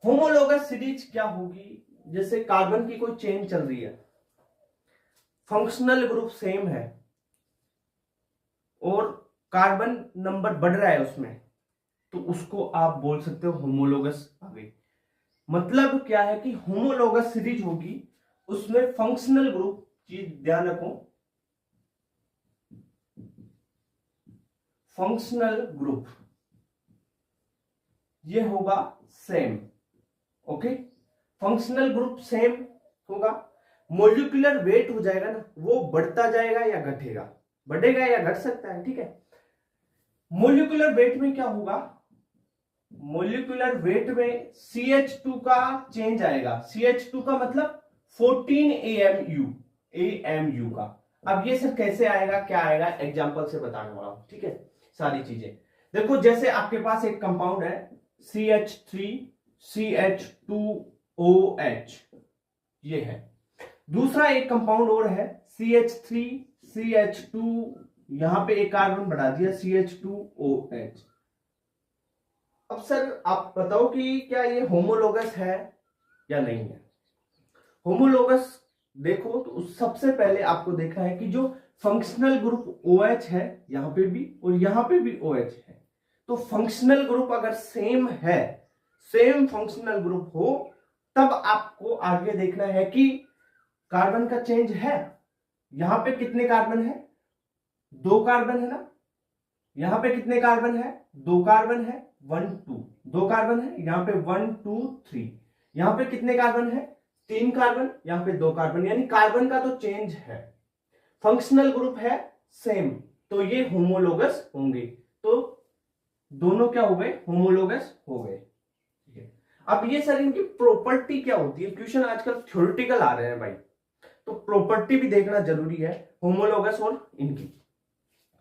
Homologous series क्या होगी? जैसे कार्बन की कोई चेन चल रही है, फंक्शनल ग्रुप सेम है और कार्बन नंबर बढ़ रहा है उसमें, तो उसको आप बोल सकते हो होमोलोगस आ गई। मतलब क्या है कि होमोलोगस सीरीज होगी, उसमें फंक्शनल ग्रुप, चीज ध्यान रखो, फंक्शनल ग्रुप ये होगा same. Okay, functional group same होगा, मोलिकुलर वेट हो जाएगा ना, वो बढ़ता जाएगा या घटेगा, बढ़ेगा या घट सकता है, ठीक है। मोलिकुलर वेट में क्या होगा, मोलिकुलर वेट में CH2 का चेंज आएगा। CH2 का मतलब 14 AMU का। अब ये सर कैसे आएगा, क्या आएगा, एग्जांपल से बताने वाला हूं, ठीक है। सारी चीजें देखो, जैसे आपके पास एक कंपाउंड है CH3CH2OH, ये है। दूसरा एक कंपाउंड और है CH3CH2, यहां पे एक कार्बन बढ़ा दिया CH2OH। अब सर आप बताओ कि क्या ये होमोलोगस है या नहीं है। होमोलोगस देखो तो सबसे पहले आपको देखा है कि जो फंक्शनल ग्रुप OH है, यहां पे भी और यहां पे भी OH है, तो फंक्शनल ग्रुप अगर सेम है, सेम फंक्शनल ग्रुप हो, तब आपको आगे देखना है कि कार्बन का चेंज है। यहां पे कितने कार्बन है, 2 कार्बन है ना, यहां पे कितने कार्बन है, 2 कार्बन है, 1 2, 2 कार्बन है, यहां पे 1 2 3, यहां पे कितने कार्बन है, 3 कार्बन, यहां पे 2 कार्बन, यानी कार्बन का तो चेंज है, फंक्शनल ग्रुप है सेम, तो ये होमोलोगस होंगे। तो दोनों क्या हो गए, होमोलोगस हो गए। अब ये सर इनकी प्रॉपर्टी क्या होती है, क्वेश्चन आजकल थ्योरेटिकल आ रहे हैं भाई, तो प्रॉपर्टी भी देखना जरूरी है होमोलोगस और इनकी।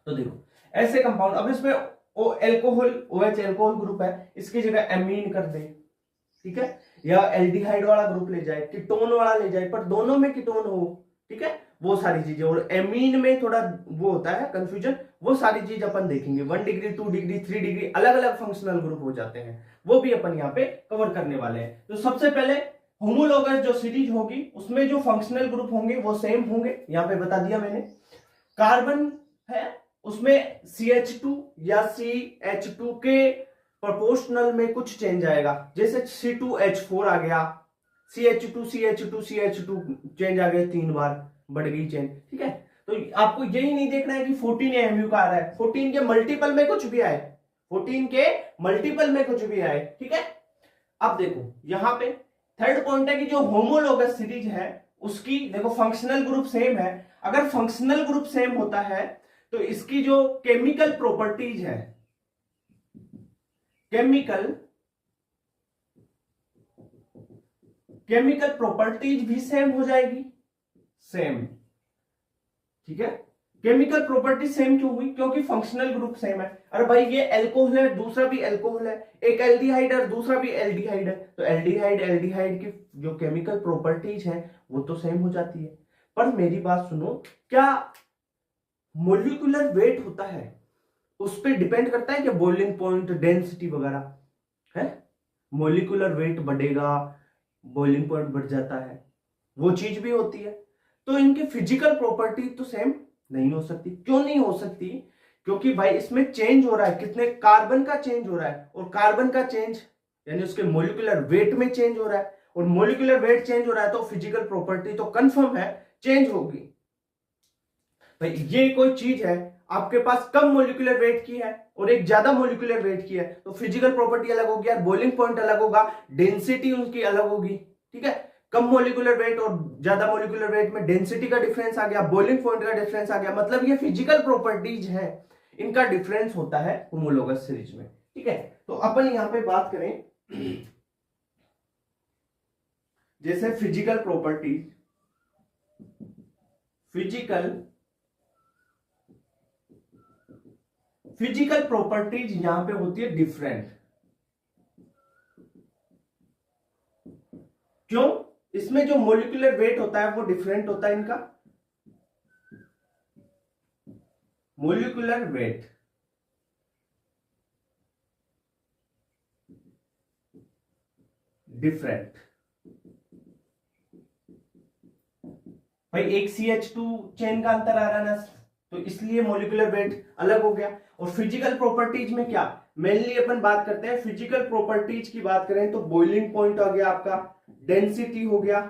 तो देखो ऐसे कंपाउंड, अब इसमें ओ एल्कोहल, OH एल्कोहल ग्रुप है, इसकी जगह एमीन कर दे, ठीक है, या एल्डिहाइड वाला ग्रुप ले जाए, कीटोन वाला ले जाए, पर दोनों में कीटोन हो, ठीक है, वो सारी चीजें। और एमीन में थोड़ा वो होता है कंफ्यूजन, वो सारी चीज अपन देखेंगे। 1 डिग्री 2 डिग्री 3 डिग्री अलग अलग फंक्शनल ग्रुप हो जाते हैं, वो भी अपन यहाँ पे कवर करने वाले हैं। तो सबसे पहले होमोलोगस जो सीरीज होगी उसमें जो फंक्शनल ग्रुप होंगे वो सेम होंगे, यहाँ पे बता दिया मैंने। कार्बन है उसमें CH2 या CH2 के प्रोपोर्शनल में कुछ चेंज आएगा, जैसे C2H4 आ गया, CH2 चेंज आ गया, 3 बार बढ़ गई चेंज, ठीक है। तो आपको यही नहीं देखना है कि 14 AMU का आ रहा है, 14 के मल्टीपल में कुछ भी आए, 14 के मल्टीपल में कुछ भी आए, ठीक है। अब देखो यहां पे थर्ड पॉइंट है कि जो होमोलोगस सीरीज है उसकी देखो फंक्शनल ग्रुप सेम है। अगर फंक्शनल ग्रुप सेम होता है तो इसकी जो केमिकल प्रॉपर्टीज है, केमिकल केमिकल प्रॉपर्टीज भी सेम हो जाएगी, सेम, ठीक है। केमिकल प्रॉपर्टी सेम क्यों हुई, क्योंकि फंक्शनल ग्रुप सेम है। अरे भाई ये एल्कोहल है, दूसरा भी एल्कोहल है, एक एल्डिहाइड है, दूसरा भी एल्डिहाइड है, तो एल्डिहाइड एल्डिहाइड की जो केमिकल प्रॉपर्टीज है वो तो सेम हो जाती है। पर मेरी बात सुनो, क्या मोलिकुलर वेट होता है उस पर डिपेंड करता है कि बॉइलिंग पॉइंट, डेंसिटी वगैरह है, मोलिकुलर वेट बढ़ेगा, बॉइलिंग पॉइंट बढ़ जाता है, वो चीज भी होती है। तो इनकी फिजिकल प्रॉपर्टी तो सेम नहीं हो सकती। क्यों नहीं हो सकती, क्योंकि भाई इसमें चेंज हो रहा है, कितने कार्बन का चेंज हो रहा है, और कार्बन का चेंज यानी उसके मोलिकुलर वेट में चेंज हो रहा है, और मोलिकुलर वेट चेंज हो रहा है तो फिजिकल प्रॉपर्टी तो कंफर्म है चेंज होगी। भाई ये कोई चीज है आपके पास कम मोलिकुलर वेट की है और एक ज्यादा मोलिकुलर वेट की है, तो फिजिकल प्रॉपर्टी अलग होगी यार, बॉइलिंग पॉइंट अलग होगा, डेंसिटी उनकी अलग होगी, ठीक है। कम मोलिकुलर वेट और ज्यादा मोलिकुलर वेट में डेंसिटी का डिफरेंस आ गया, बॉइलिंग पॉइंट का डिफरेंस आ गया, मतलब ये फिजिकल प्रॉपर्टीज है, इनका डिफरेंस होता है होमोलोगस सीरीज में, ठीक है। तो अपन यहां पे बात करें जैसे physical properties, physical physical properties यहां पे होती है डिफरेंट। क्यों, इसमें जो मोलिकुलर वेट होता है वो डिफरेंट होता है इनका, मोलिकुलर वेट, डिफरेंट। भाई एक CH2 चेन का अंतर आ रहा है ना, तो इसलिए मॉलिक्यूलर वेट अलग हो गया। और फिजिकल प्रॉपर्टीज में क्या मेनली अपन बात करते हैं, फिजिकल प्रॉपर्टीज की बात करें तो बॉइलिंग पॉइंट हो गया आपका, डेंसिटी हो गया,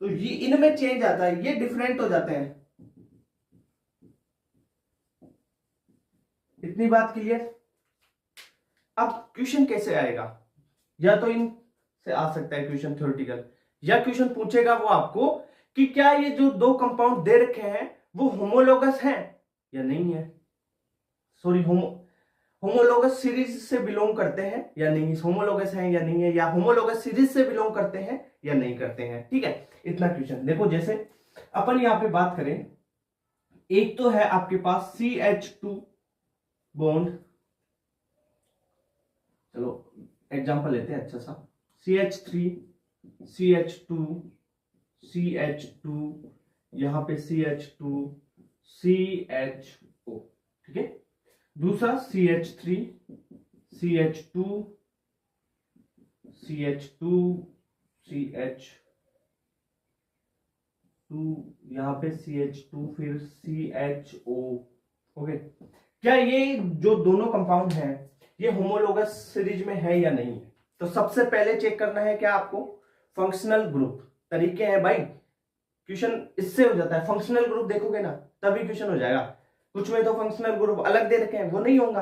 तो ये इनमें चेंज आता है, ये डिफरेंट हो जाते हैं। इतनी बात क्लियर। अब क्वेश्चन कैसे आएगा, या तो इन से आ सकता है क्वेश्चन थ्योरेटिकल, या क्वेश्चन पूछेगा वो आपको कि क्या ये जो दो कंपाउंड दे रखे हैं वो होमोलोगस हैं या नहीं है, सॉरी होमोलोगस सीरीज से बिलोंग करते हैं या नहीं, होमोलोगस हैं या नहीं है, या होमोलोगस सीरीज से बिलोंग करते हैं या नहीं करते हैं। ठीक है, इतना क्वेश्चन देखो। जैसे अपन यहां पे बात करें, एक तो है आपके पास CH2 बॉन्ड, चलो एग्जांपल लेते हैं अच्छा सा, CH3 CH2 CH2, यहां पे CH2 CHO, ठीक है। दूसरा CH3 CH2 CH2 CH2, यहां पे CH2 फिर CHO। ओके, क्या ये जो दोनों कंपाउंड हैं ये होमोलोगस सीरीज में है या नहीं है? तो सबसे पहले चेक करना है क्या आपको, फंक्शनल ग्रुप। तरीके हैं भाई, क्वेश्चन इससे हो जाता है, फंक्शनल ग्रुप देखोगे ना तभी क्वेश्चन हो जाएगा। कुछ में तो फंक्शनल ग्रुप अलग दे रखे हैं, वो नहीं होगा।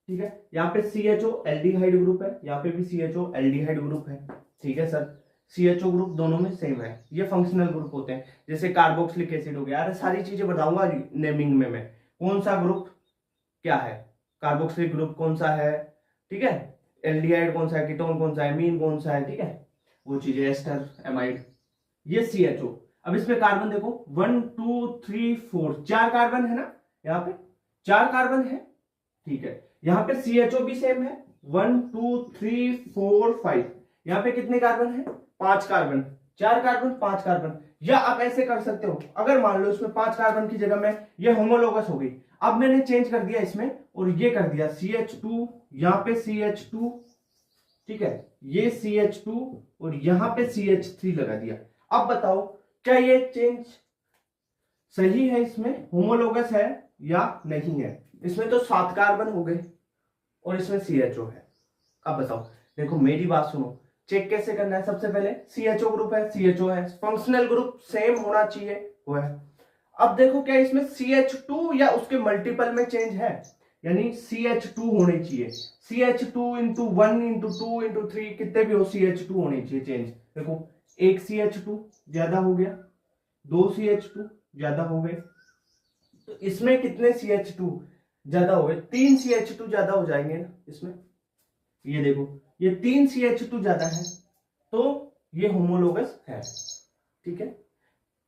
ठीक है, यहाँ पे CHO एल्डिहाइड ग्रुप है, यहाँ पे भी CHO एल्डिहाइड ग्रुप है। ठीक है सर, CHO ग्रुप दोनों में सेम है, ये फंक्शनल ग्रुप होते हैं। जैसे कार्बोक्सिलिक एसिड हो गया, अरे सारी चीजें बताऊंगा नेमिंग में मैं, कौन सा ग्रुप क्या है, कार्बोक्सिलिक ग्रुप कौन सा है, ठीक है, एल्डिहाइड कौन सा है, कीटोन कौन सा है, मीन कौन सा है, ठीक है, वो चीजें, एस्टर, एमाइड, ये CHO। अब इसमें कार्बन देखो 1 2 3 4, 4 कार्बन है ना, यहाँ पे 4 कार्बन है। ठीक है, यहाँ पे CHO भी सेम है, 1 2 3 4 5, यहाँ पे कितने कार्बन है, 5 कार्बन, 4 कार्बन 5 कार्बन। या आप ऐसे कर सकते हो, अगर मान लो इसमें 5 कार्बन की जगह में ये होमोलोगस हो गई, अब मैंने चेंज कर दिया इसमें और ये कर दिया CH2, यहाँ पे CH2, ठीक है, ये CH2 और यहाँ पे CH3 लगा दिया। अब बताओ क्या ये चेंज सही है, इसमें होमोलोगस है या नहीं है? इसमें तो 7 कार्बन हो गए और इसमें CHO है। अब बताओ, देखो मेरी बात सुनो, चेक कैसे करना है। सबसे पहले CHO ग्रुप है, CHO है, फंक्शनल ग्रुप सेम होना चाहिए, वो है। अब देखो क्या इसमें CH2 या उसके मल्टीपल में चेंज है, यानी CH2 होने चाहिए, CH2 इंटू 1 इंटू 2 इंटू 3 कितने भी हो, CH2 होने चाहिए चेंज। देखो एक CH2 ज्यादा हो गया, 2 CH2 ज्यादा हो गए, तो इसमें कितने CH2 ज्यादा हो गए, 3 CH2 ज्यादा हो जाएंगे ना इसमें। ये देखो ये 3 CH2 ज्यादा है, तो ये होमोलोगस है। ठीक है,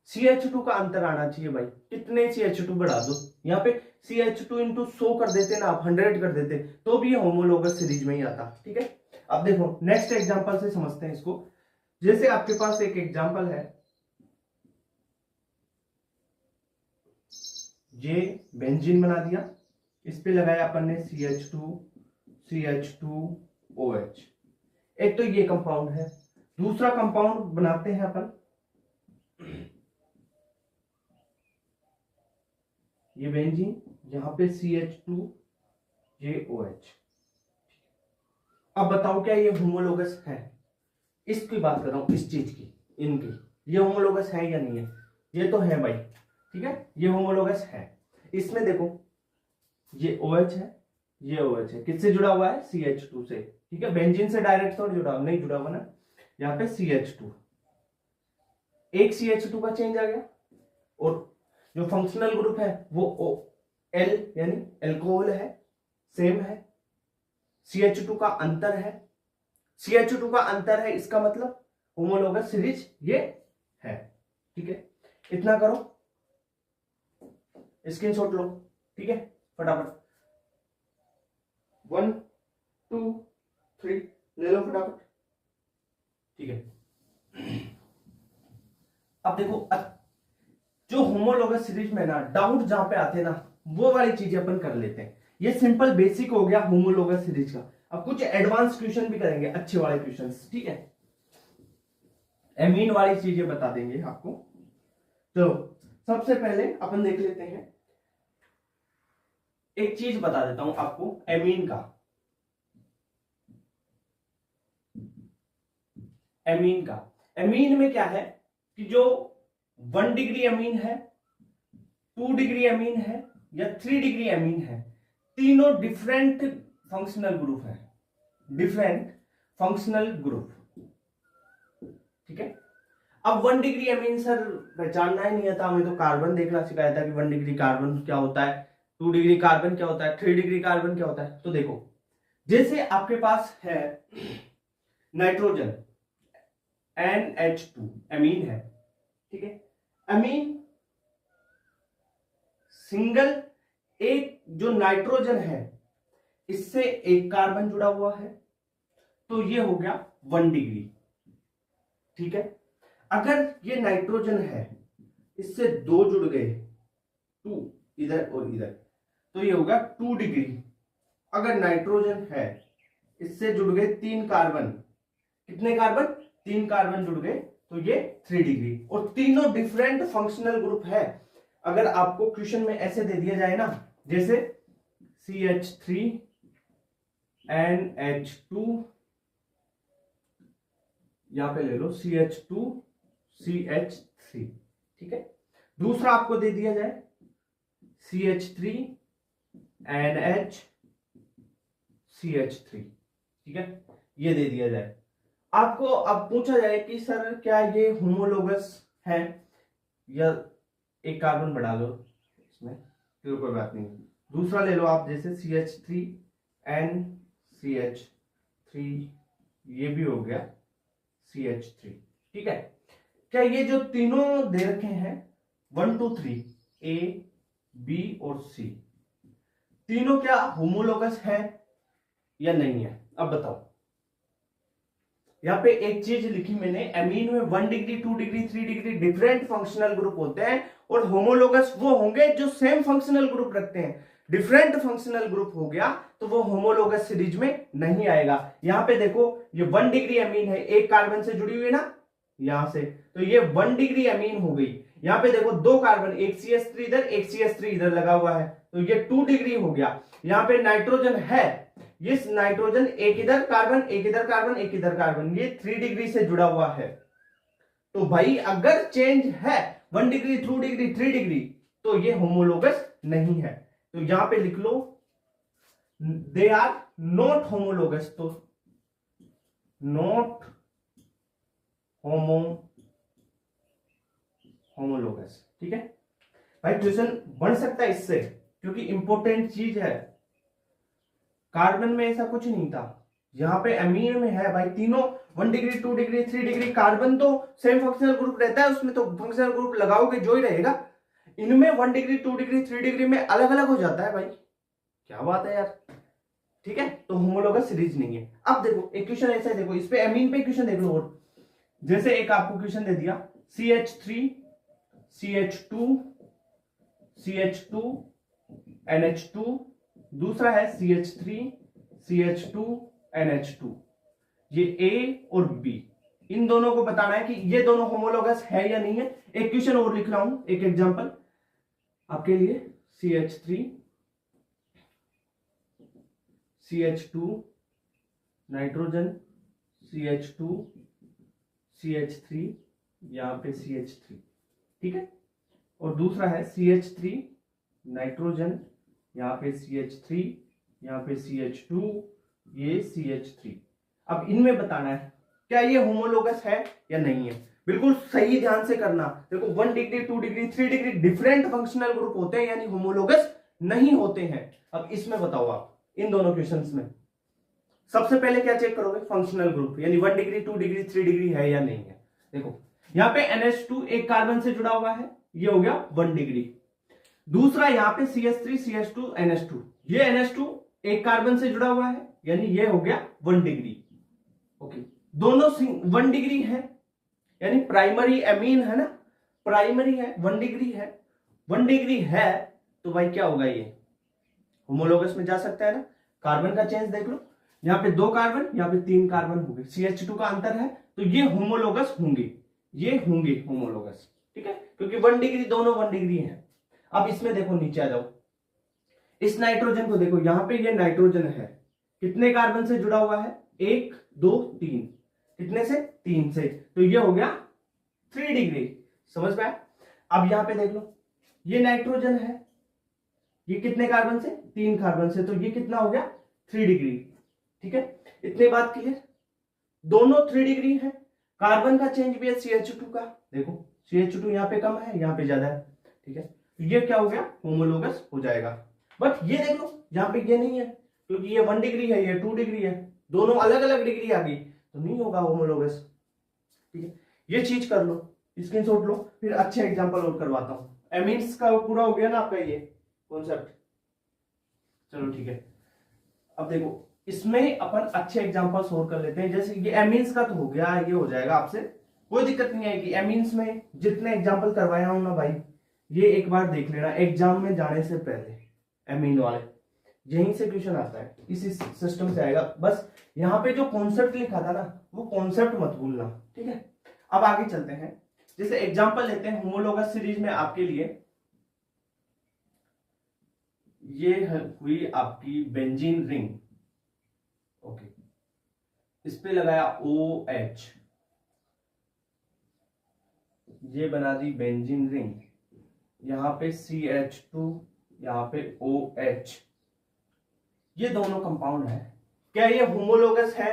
CH2 का अंतर आना चाहिए भाई, कितने CH2 बढ़ा दो, यहाँ पे CH2 इंटू 100 कर देते ना आप, 100 कर देते तो भी होमोलोगस सीरीज में ही आता। ठीक है, अब देखो नेक्स्ट एग्जांपल से समझते हैं इसको। जैसे आपके पास एक एग्जांपल है, ये बेंजीन बना दिया, इस पे लगाया अपन ने CH2OH। एक तो ये कंपाउंड है, दूसरा कंपाउंड बनाते हैं अपन, ये बेंजीन, यहां पे CH2JOH। अब बताओ क्या ये होमोलोगस है? इसकी बात कर रहा हूं, इस चीज की, इनकी, ये होमोलोगस है या नहीं है? ये तो है भाई, ठीक है, ये होमोलोगस है। इसमें देखो ये OH है, ये OH है, किससे जुड़ा हुआ है, CH2 से। ठीक है, बेंजीन से डायरेक्ट थोड़ा जुड़ा नहीं जुड़ा हुआ ना, यहाँ पे CH2, एक CH2 का चेंज आ गया, और जो फंक्शनल ग्रुप है वो L यानी एल्कोहल है, सेम है। CH2 का अंतर है, CH2 का अंतर है, इसका मतलब होमोलोगस सीरीज ये है। ठीक है, इतना करो, स्क्रीनशॉट लो, ठीक है, फटाफट 1 2 3 ले लो फटाफट। ठीक है, अब देखो जो होमोलोगस सीरीज में ना डाउट जहां पे आते हैं ना, वो वाली चीजें अपन कर लेते हैं। ये सिंपल बेसिक हो गया होमोलोगस सीरीज का। अब कुछ एडवांस क्वेश्चन भी करेंगे, अच्छे वाले क्वेश्चंस, ठीक है, एमीन वाली चीजें बता देंगे आपको। तो सबसे पहले अपन देख लेते हैं, एक चीज बता देता हूं आपको एमीन का। एमीन में क्या है कि जो 1 डिग्री एमीन है, 2 डिग्री एमीन है या 3 डिग्री एमीन है, तीनों डिफरेंट फंक्शनल ग्रुप है, डिफरेंट फंक्शनल ग्रुप, ठीक है। अब 1 डिग्री एमीन सर पहचानना ही नहीं आता, हमें तो कार्बन देखना सिखाया था कि 1 डिग्री कार्बन क्या होता है, 2 डिग्री कार्बन क्या होता है, 3 डिग्री कार्बन क्या होता है। तो देखो, जैसे आपके पास है नाइट्रोजन NH2 एमीन है, ठीक है। एमीन सिंगल, एक जो नाइट्रोजन है इससे एक कार्बन जुड़ा हुआ है, तो ये हो गया 1 डिग्री, ठीक है। अगर ये नाइट्रोजन है, इससे 2 जुड़ गए, 2 इधर और इधर, तो ये होगा 2 डिग्री। अगर नाइट्रोजन है, इससे जुड़ गए 3 कार्बन, कितने कार्बन, 3 कार्बन जुड़ गए, तो ये 3 डिग्री। और तीनों डिफरेंट फंक्शनल ग्रुप है। अगर आपको क्वेश्चन में ऐसे दे दिया जाए ना, जैसे CH3 NH2, यहां पे ले लो CH2 CH3, ठीक है। दूसरा आपको दे दिया जाए CH3 NH CH3, ठीक है, ये दे दिया जाए। आपको अब पूछा जाए कि सर क्या ये होमोलोगस है, या एक कार्बन बढ़ा लो इसमें, तो कोई बात नहीं। दूसरा ले लो आप, जैसे CH3 NCH3, ये भी हो गया CH3, ठीक है। क्या ये जो तीनों दे रखे हैं 1 2 3 A B और C, तीनों क्या होमोलोगस है या नहीं है? अब बताओ। यहां पे एक चीज लिखी मैंने, एमीन में 1 degree 2 degree 3 degree different functional group होते हैं, और होमोलोगस वो होंगे जो सेम फंक्शनल ग्रुप रखते हैं। डिफरेंट फंक्शनल ग्रुप हो गया तो वो होमोलोगस सीरीज में नहीं आएगा। यहां पे देखो, ये 1 डिग्री एमीन है, एक कार्बन से जुड़ी हुई है ना यहां से, तो ये 1 डिग्री एमीन हो गई। यहां पे देखो 2 कार्बन, एक CH3 इधर एक CH3 इधर लगा हुआ है, तो ये 2 डिग्री हो गया। यहां पे नाइट्रोजन है, ये नाइट्रोजन एक इधर कार्बन एक इधर कार्बन एक इधर कार्बन, ये 3 डिग्री से जुड़ा हुआ है। तो भाई अगर चेंज है 1 डिग्री 2 डिग्री 3 डिग्री, तो ये होमोलोगस नहीं है। तो यहां पे लिख लो दे आर नॉट होमोलोगस, तो नॉट होमोलोगस, ठीक है भाई। क्वेश्चन बन सकता है इससे, क्योंकि इंपॉर्टेंट चीज है। कार्बन में ऐसा कुछ नहीं था, यहां पे एमीन में है भाई, तीनों 1 डिग्री 2 डिग्री 3 डिग्री, कार्बन तो सेम फंक्शनल ग्रुप रहता है, उसमें तो फंक्शनल ग्रुप लगाओगे जो ही रहेगा। इनमें 1 डिग्री 2 डिग्री 3 डिग्री में अलग अलग हो जाता है भाई, क्या बात है यार, ठीक है। तो होमोलोगस सीरीज नहीं है। अब देखो एक क्वेश्चन ऐसा है, देखो इस पे एमीन पे क्वेश्चन देख लो। और जैसे एक आपको क्वेश्चन दे दिया CH3 CH2 CH2 NH2, दूसरा है CH3 CH2 NH2, ये A और B, इन दोनों को बताना है कि ये दोनों होमोलोगस है या नहीं है। एक क्वेश्चन और लिख रहा हूं, एक एग्जांपल आपके लिए, CH3 CH2 nitrogen CH2 CH3, यहां पे CH3, ठीक है। और दूसरा है CH3 नाइट्रोजन, यहां पे CH3, यहां पे CH2, ये CH3। अब इनमें बताना है क्या ये होमोलोगस है या नहीं है। बिल्कुल सही ध्यान से करना। देखो 1 degree 2 degree 3 degree different functional group होते हैं, यानी होमोलोगस नहीं होते हैं। अब इसमें बताओ आप, इन दोनों क्वेश्चंस में सबसे पहले क्या चेक करोगे, फंक्शनल ग्रुप, यानी 1 डिग्री 2 डिग्री 3 डिग्री है या नहीं है। देखो यहां पे NH2 एक कार्बन से जुड़ा हुआ है, ये हो गया 1 डिग्री। दूसरा यहां पे CH3 CH2 NH2, ये NH2 एक कार्बन से जुड़ा हुआ है, यानी ये हो गया 1 डिग्री। ओके, दोनों 1 डिग्री है, यानी प्राइमरी एमीन है ना, प्राइमरी है, 1 डिग्री है, 1 डिग्री है, तो भाई क्या होगा, ये होमोलोगस में जा सकता है ना। कार्बन का चेंज देख लो, यहाँ पे 2 कार्बन, यहाँ पे 3 कार्बन होंगे, CH2 का अंतर है, तो ये होमोलोगस होंगे, ये होंगे होमोलोगस, ठीक है, क्योंकि 1 डिग्री, दोनों 1 डिग्री है। अब इसमें देखो, नीचे आ जाओ, इस नाइट्रोजन को देखो, यहां पे ये नाइट्रोजन है, कितने कार्बन से जुड़ा हुआ है, 1 2 3, कितने से, 3 से, तो ये हो गया 3 डिग्री, समझ में आया। अब यहां पे देख लो, ये नाइट्रोजन है, ये कितने कार्बन से, 3 कार्बन से, तो ये कितना हो गया, 3 डिग्री, ठीक है। इतने बात क्लियर, दोनों 3 डिग्री है। कार्बन का चेंज भी है CH2 का, देखो CH2 यहाँ पे कम है, यहाँ पे ज्यादा है, ठीक है, तो ये क्या हो गया, होमोलोगस हो जाएगा। बट ये देखो, यहाँ पे ये नहीं है, क्योंकि ये 1 डिग्री है, ये 2 डिग्री है, दोनों अलग अलग डिग्री आ गई, तो नहीं होगा होमोलोगस, ठीक है। ये चीज कर लो, स्क्रीनशॉट लो, फिर अच्छे एग्जांपल और करवाता हूं। एमीन्स का पूरा हो गया ना आपका ये कॉन्सेप्ट, चलो ठीक है। अब देखो, इसमें अपन अच्छे एग्जांपल्स और कर लेते हैं, जैसे ये एमीन्स का तो हो गया, ये हो जाएगा आपसे, कोई दिक्कत नहीं आएगी। एमीन्स में जितने एग्जांपल करवाया हूं ना भाई, ये एक बार देख लेना एग्जाम में जाने से पहले, एमीन वाले, यहीं से क्वेश्चन आता है, इसी सिस्टम से आएगा। बस यहाँ पे जो कॉन्सेप्ट लिखा था ना, वो कॉन्सेप्ट मत भूलना, ठीक है। अब आगे चलते हैं, जैसे एग्जांपल लेते हैं होमोलोगस सीरीज में आपके लिए, ये हुई आपकी बेंजीन रिंग, ओके, इस पे लगाया OH, ये बना दी बेंजीन रिंग, यहां पे CH2, यहां पे OH, ये दोनों कंपाउंड है, क्या ये होमोलोगस है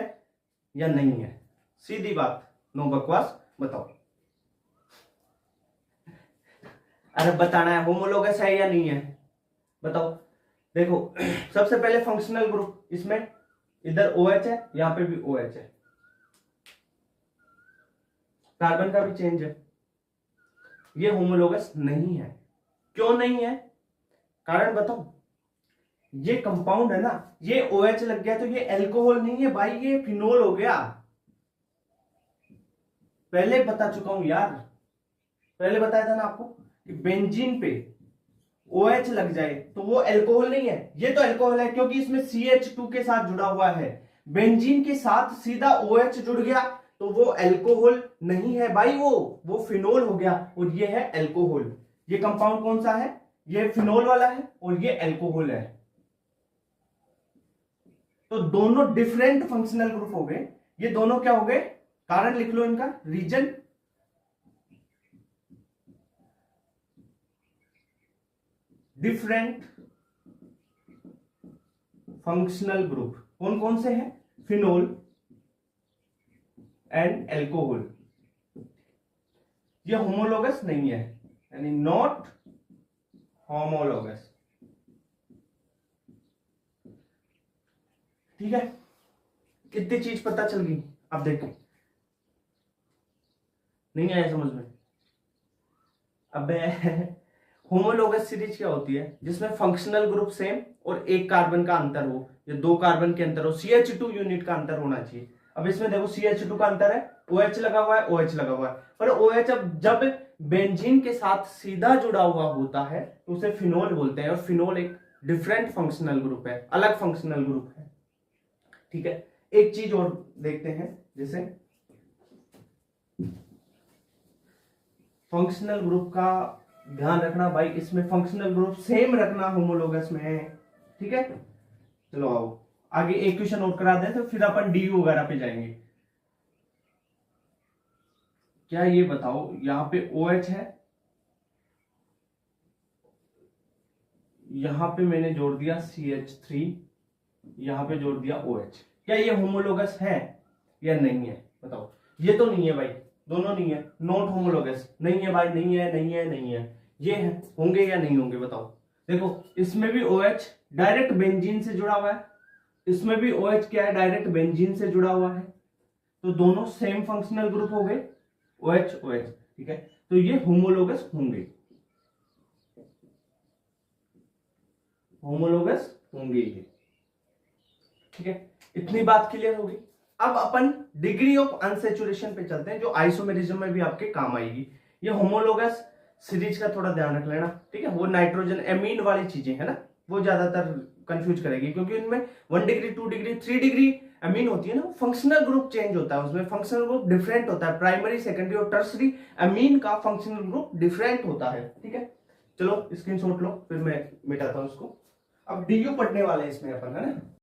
या नहीं है, सीधी बात, नो बकवास, बताओ। अरे बताना है होमोलोगस है या नहीं है, बताओ। देखो सबसे पहले फंक्शनल ग्रुप, इसमें इधर OH है, यहां पे भी OH है, कार्बन का भी चेंज है, ये होमोलोगस नहीं है। क्यों नहीं है, कारण बताओ। ये कंपाउंड है ना, ये OH लग गया तो ये अल्कोहल नहीं है भाई, ये फिनोल हो गया, पहले बता चुका हूं यार, पहले बताया था ना आपको कि बेंजीन पे OH लग जाए तो वो अल्कोहल नहीं है, ये तो अल्कोहल है क्योंकि इसमें CH2 के साथ जुड़ा हुआ है, बेंजीन के साथ सीधा OH जुड़ गया तो वो अल्कोहल नहीं है भाई, वो फिनोल हो गया, और ये है अल्कोहल। ये कंपाउंड कौन सा है, ये फिनोल वाला है और ये अल्कोहल है, तो दोनों डिफरेंट फंक्शनल ग्रुप हो गए। ये दोनों क्या हो गए, कारण लिख लो इनका, रीजन, डिफरेंट फंक्शनल ग्रुप, कौन कौन से हैं, फिनोल एंड अल्कोहल। ये होमोलोगस नहीं है, यानी नॉट होमोलोगस, ठीक है। कितनी चीज पता चल गई, अब देखो, नहीं आया समझ में। अब होमोलोगस सीरीज क्या होती है, जिसमें फंक्शनल ग्रुप सेम और 1 कार्बन का अंतर हो या 2 कार्बन के अंतर हो, CH2 यूनिट का अंतर होना चाहिए। अब इसमें देखो CH2 का अंतर है, OH लगा हुआ है, OH लगा हुआ है, पर OH अब जब बेंजीन के साथ सीधा जुड़ा हुआ होता है तो उसे फिनोल बोलते हैं, और फिनोल एक डिफरेंट फंक्शनल ग्रुप है, अलग फंक्शनल ग्रुप है, ठीक है। एक चीज और देखते हैं, जैसे फंक्शनल ग्रुप का ध्यान रखना भाई, इसमें फंक्शनल ग्रुप सेम रखना होमोलोगस में, ठीक है। चलो आओ आगे एक क्वेश्चन और करा दें, तो फिर अपन डी वगैरह पे जाएंगे। क्या ये बताओ, यहां पे OH है, यहां पे मैंने जोड़ दिया CH3, यहां पे जोड़ दिया OH, क्या ये होमोलोगस है या नहीं है, बताओ। ये तो नहीं है भाई, दोनों नहीं है, नॉट होमोलोगस, नहीं है भाई, नहीं है, नहीं है, नहीं है, ये है, होंगे या नहीं होंगे, बताओ। देखो इसमें भी OH डायरेक्ट बेंजीन से जुड़ा हुआ है, इसमें भी OH क्या है, डायरेक्ट बेंजीन से जुड़ा हुआ है, तो दोनों सेम फंक्शनल ग्रुप हो गए, OH OH, ठीक है, तो ये होमोलोगस होंगे, होमोलोगस होंगे ये, ठीक है। इतनी बात क्लियर होगी। अब अपन डिग्री ऑफ अनसैचुरेशन पे चलते हैं, जो आइसोमेरिज्म में भी आपके काम आएगी। ये होमोलोगस सीरीज का थोड़ा ध्यान रख लेना, ठीक है। वो नाइट्रोजन एमीन वाली चीजें है ना, वो ज्यादातर कंफ्यूज करेगी, क्योंकि इनमें 1 डिग्री 2 डिग्री 3 डिग्री एमीन होती है ना, फंक्शनल ग्रुप चेंज होता है, उसमें फंक्शनल ग्रुप डिफरेंट होता है, प्राइमरी सेकेंडरी और टर्सरी एमीन का फंक्शनल ग्रुप डिफरेंट होता है। ठीक है, चलो स्क्रीनशॉट लो, फिर मैं मिटाता हूं इसको। अब डीयू पढ़ने वाले हैं इसमें अपन, है ना।